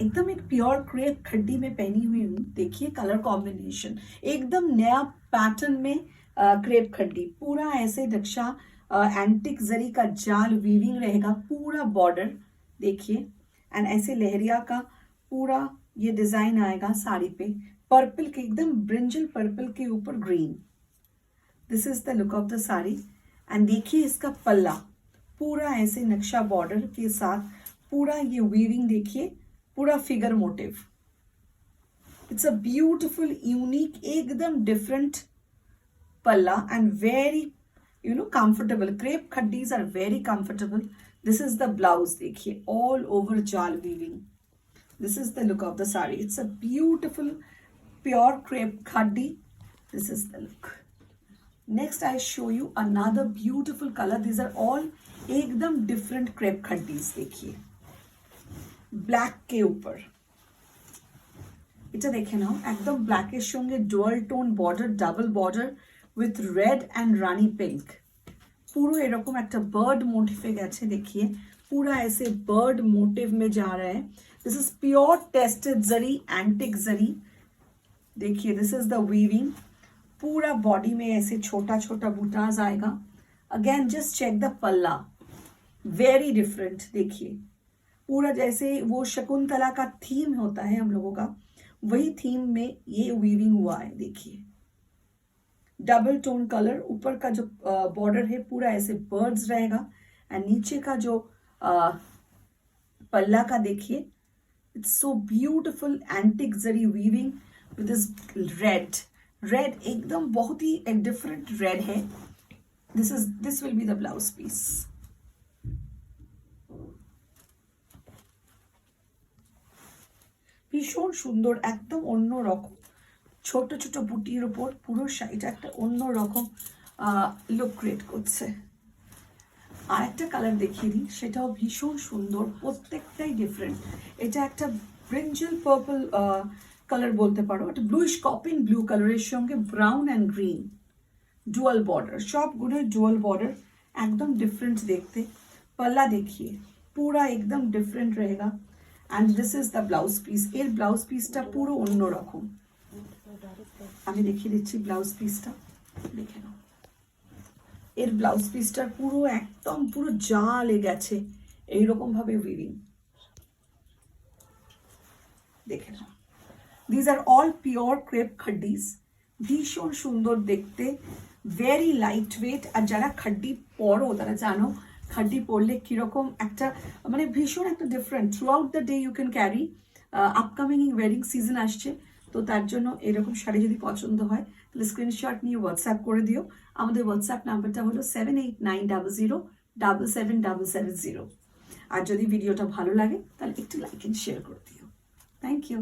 एकदम एक pure crepe खड्डी में पहनी हुई हूँ। देखिए कलर कॉम्बिनेशन एकदम नया पैटर्न में। क्रेप खड्डी पूरा ऐसे नक्शा, एंटिक जरी का जाल वीविंग रहेगा, पूरा बॉर्डर देखिए। एंड ऐसे लहरिया का पूरा ये डिजाइन आएगा साड़ी पे, पर्पल के एकदम ब्रिंजल पर्पल के ऊपर green. This is the look of the sari. And देखिए इसका पल्ला पूरा ऐसे नक्शा बॉर्डर के साथ, पूरा ये वीविंग देखिए, पूरा figure motive. It's a beautiful unique एकदम डिफरेंट पल्ला and very comfortable. Crepe khaddis are very comfortable. This is the blouse देखिए, all over jal weaving. This is the look of the saree. It's a beautiful pure crepe khaddi. This is the look. Next I show you another beautiful color. These are all एकदम different crepe khaddis देखिए, black के ऊपर। এটা দেখে নাও, একদম ব্ল্যাকের সঙ্গে dual tone border, double border with red and Rani pink. পুরো এরকম একটা बर्ड मोटिव গেছে देखिए, पूरा ऐसे बर्ड मोटिव में जा रहा है। This is pure tested zari, antique zari देखिए। दिस इज द वीविंग, पूरा बॉडी में ऐसे छोटा छोटा बूटाज आएगा। Again just check the palla, very different देखिए, पूरा जैसे वो शकुंतला का थीम होता है हम लोगों का, वही थीम में ये वीविंग हुआ है देखिए। डबल टोन कलर, ऊपर का जो बॉर्डर है पूरा ऐसे बर्ड्स रहेगा, एंड नीचे का जो पल्ला का देखिए, it's so beautiful antique zari weaving with this red एकदम बहुत ही एक डिफरेंट रेड है। This will be the blouse piece. ভীষণ সুন্দর, একদম অন্য রকম, ছোট ছোট বুটির উপর পুরো শাড়িটা একটা অন্য রকম লুক ক্রিয়েট করছে। আরেকটা কালার দেখিয়ে দিই, সেটাও ভীষণ সুন্দর, প্রত্যেকটাই ডিফারেন্ট। এটা একটা ব্রিঞ্জল পার্পল কালার বলতে পারো, একটা ব্লুইশ কপিন ব্লু কালারের সঙ্গে brown and green, dual border, সবগুলোই ডুয়াল বর্ডার, একদম ডিফারেন্ট দেখতে। पल्ला देखिए पूरा एकदम डिफरेंट रहेगा। And this is the blouse piece. एर ब्लाउज पीसटा पुरो অন্য রকম। আমি দেখিয়ে দিচ্ছি ব্লাউজ পিসটা, দেখে নাও। এর ব্লাউজ পিসটা পুরো একদম পুরো জালে গেছে এইরকম ভাবে উইভিং, দেখে নাও। This are all pure crepe খাড্ডিস, ভীষণ সুন্দর দেখতে, ভেরি লাইট ওয়েট। আর যারা খাড্ডি পরো তারা জানো খাড্ডি পরলে কিরকম একটা মানে ভীষণ একটা different, throughout the day you can carry. Upcoming wedding season আসছে, তো তার জন্য এরকম শাড়ি যদি পছন্দ হয় তাহলে স্ক্রিনশট নিয়ে হোয়াটসঅ্যাপ করে দিও। আমাদের হোয়াটসঅ্যাপ নাম্বারটা হলো 7890077770। আর যদি ভিডিওটা ভালো লাগে তাহলে একটু লাইক এন্ড শেয়ার করে দিও। Thank you.